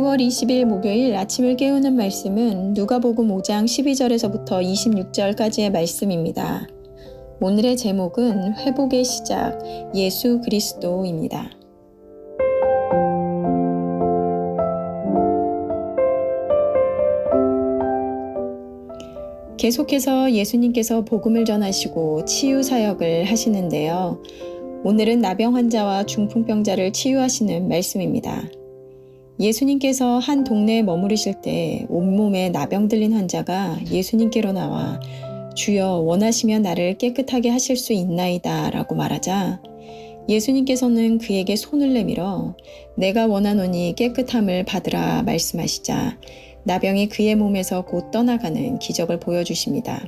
10월 20일 목요일 아침을 깨우는 말씀은 누가복음 5장 12절에서부터 26절까지의 말씀입니다. 오늘의 제목은 회복의 시작, 예수 그리스도입니다. 계속해서 예수님께서 복음을 전하시고 치유 사역을 하시는데요. 오늘은 나병 환자와 중풍병자를 치유하시는 말씀입니다. 예수님께서 한 동네에 머무르실 때 온몸에 나병 들린 환자가 예수님께로 나와 주여 원하시면 나를 깨끗하게 하실 수 있나이다 라고 말하자 예수님께서는 그에게 손을 내밀어 내가 원하노니 깨끗함을 받으라 말씀하시자 나병이 그의 몸에서 곧 떠나가는 기적을 보여주십니다.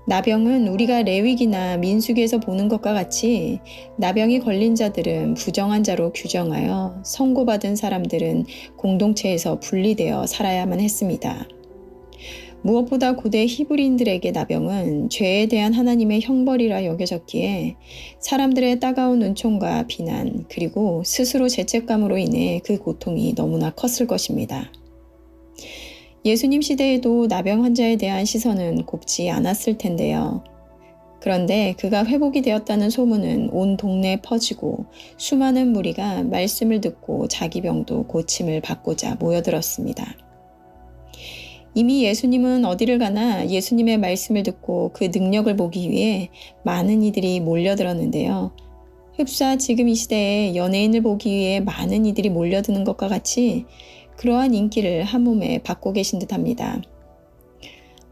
나병은 우리가 레위기나 민수기에서 보는 것과 같이 나병이 걸린 자들은 부정한 자로 규정하여 선고받은 사람들은 공동체에서 분리되어 살아야만 했습니다. 무엇보다 고대 히브리인들에게 나병은 죄에 대한 하나님의 형벌이라 여겨졌기에 사람들의 따가운 은총과 비난 그리고 스스로 죄책감으로 인해 그 고통이 너무나 컸을 것입니다. 예수님 시대에도 나병 환자에 대한 시선은 곱지 않았을 텐데요. 그런데 그가 회복이 되었다는 소문은 온 동네에 퍼지고 수많은 무리가 말씀을 듣고 자기 병도 고침을 받고자 모여들었습니다. 이미 예수님은 어디를 가나 예수님의 말씀을 듣고 그 능력을 보기 위해 많은 이들이 몰려들었는데요. 흡사 지금 이 시대에 연예인을 보기 위해 많은 이들이 몰려드는 것과 같이 그러한 인기를 한 몸에 받고 계신 듯합니다.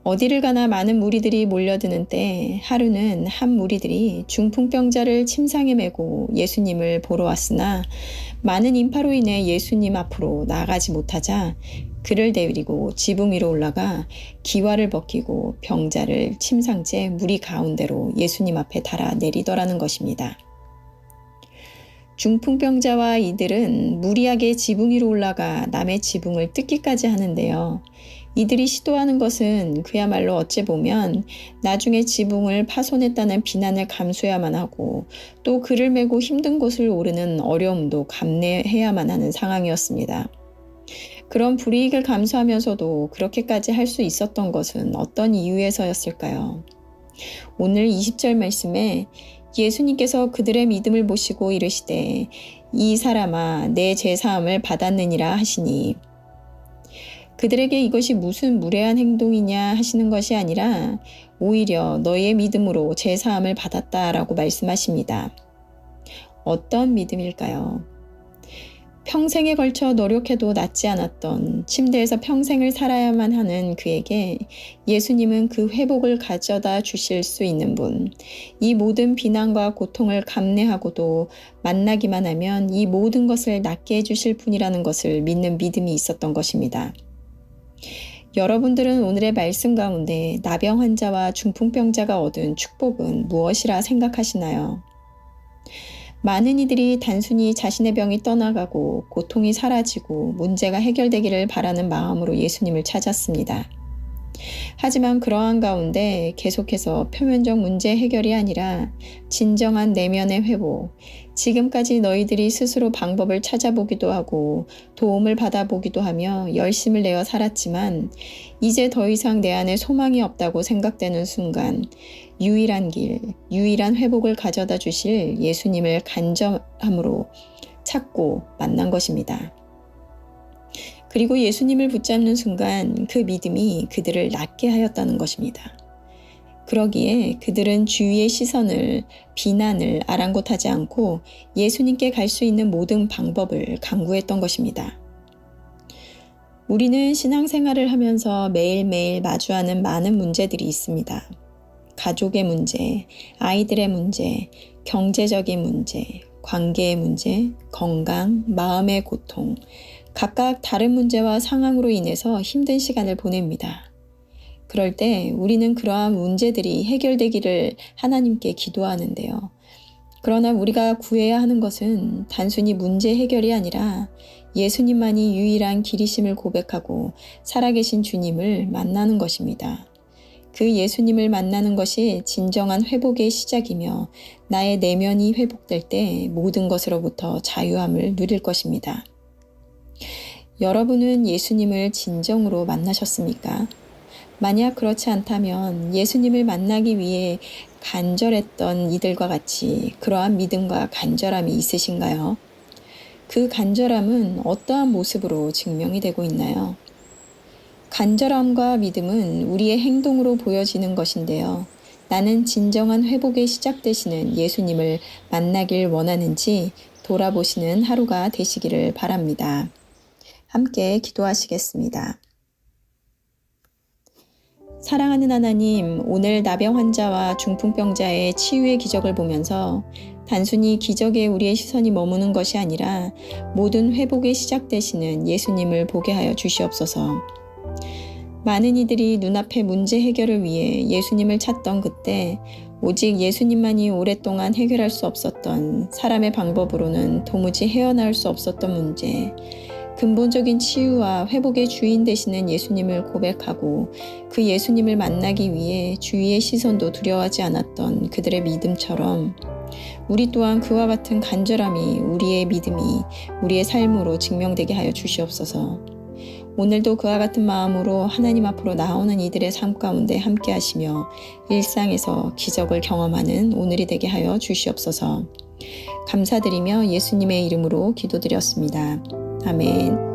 어디를 가나 많은 무리들이 몰려드는 때 하루는 한 무리들이 중풍병자를 침상에 메고 예수님을 보러 왔으나 많은 인파로 인해 예수님 앞으로 나가지 못하자 그를 데리고 지붕 위로 올라가 기와를 벗기고 병자를 침상째 무리 가운데로 예수님 앞에 달아 내리더라는 것입니다. 중풍병자와 이들은 무리하게 지붕 위로 올라가 남의 지붕을 뜯기까지 하는데요. 이들이 시도하는 것은 그야말로 어찌 보면 나중에 지붕을 파손했다는 비난을 감수해야만 하고 또 그를 메고 힘든 곳을 오르는 어려움도 감내해야만 하는 상황이었습니다. 그런 불이익을 감수하면서도 그렇게까지 할 수 있었던 것은 어떤 이유에서였을까요? 오늘 20절 말씀에 예수님께서 그들의 믿음을 보시고 이르시되 이 사람아 내 죄사함을 받았느니라 하시니 그들에게 이것이 무슨 무례한 행동이냐 하시는 것이 아니라 오히려 너희의 믿음으로 죄사함을 받았다라고 말씀하십니다. 어떤 믿음일까요? 평생에 걸쳐 노력해도 낫지 않았던 침대에서 평생을 살아야만 하는 그에게 예수님은 그 회복을 가져다 주실 수 있는 분, 이 모든 비난과 고통을 감내하고도 만나기만 하면 이 모든 것을 낫게 해주실 분이라는 것을 믿는 믿음이 있었던 것입니다. 여러분들은 오늘의 말씀 가운데 나병 환자와 중풍병자가 얻은 축복은 무엇이라 생각하시나요? 많은 이들이 단순히 자신의 병이 떠나가고 고통이 사라지고 문제가 해결되기를 바라는 마음으로 예수님을 찾았습니다. 하지만 그러한 가운데 계속해서 표면적 문제 해결이 아니라 진정한 내면의 회복, 지금까지 너희들이 스스로 방법을 찾아보기도 하고 도움을 받아보기도 하며 열심을 내어 살았지만 이제 더 이상 내 안에 소망이 없다고 생각되는 순간 유일한 길, 유일한 회복을 가져다 주실 예수님을 간절함으로 찾고 만난 것입니다. 그리고 예수님을 붙잡는 순간 그 믿음이 그들을 낫게 하였다는 것입니다. 그러기에 그들은 주위의 시선을, 비난을 아랑곳하지 않고 예수님께 갈 수 있는 모든 방법을 강구했던 것입니다. 우리는 신앙생활을 하면서 매일매일 마주하는 많은 문제들이 있습니다. 가족의 문제, 아이들의 문제, 경제적인 문제, 관계의 문제, 건강, 마음의 고통, 각각 다른 문제와 상황으로 인해서 힘든 시간을 보냅니다. 그럴 때 우리는 그러한 문제들이 해결되기를 하나님께 기도하는데요. 그러나 우리가 구해야 하는 것은 단순히 문제 해결이 아니라 예수님만이 유일한 길이심을 고백하고 살아계신 주님을 만나는 것입니다. 그 예수님을 만나는 것이 진정한 회복의 시작이며 나의 내면이 회복될 때 모든 것으로부터 자유함을 누릴 것입니다. 여러분은 예수님을 진정으로 만나셨습니까? 만약 그렇지 않다면 예수님을 만나기 위해 간절했던 이들과 같이 그러한 믿음과 간절함이 있으신가요? 그 간절함은 어떠한 모습으로 증명이 되고 있나요? 간절함과 믿음은 우리의 행동으로 보여지는 것인데요. 나는 진정한 회복의 시작 되시는 예수님을 만나길 원하는지 돌아보시는 하루가 되시기를 바랍니다. 함께 기도하시겠습니다. 사랑하는 하나님, 오늘 나병 환자와 중풍병자의 치유의 기적을 보면서 단순히 기적에 우리의 시선이 머무는 것이 아니라 모든 회복의 시작 되시는 예수님을 보게 하여 주시옵소서. 많은 이들이 눈앞의 문제 해결을 위해 예수님을 찾던 그때 오직 예수님만이 오랫동안 해결할 수 없었던 사람의 방법으로는 도무지 헤어나올 수 없었던 문제, 근본적인 치유와 회복의 주인 되시는 예수님을 고백하고 그 예수님을 만나기 위해 주위의 시선도 두려워하지 않았던 그들의 믿음처럼 우리 또한 그와 같은 간절함이 우리의 믿음이 우리의 삶으로 증명되게 하여 주시옵소서. 오늘도 그와 같은 마음으로 하나님 앞으로 나오는 이들의 삶 가운데 함께 하시며 일상에서 기적을 경험하는 오늘이 되게 하여 주시옵소서. 감사드리며 예수님의 이름으로 기도드렸습니다. 아멘.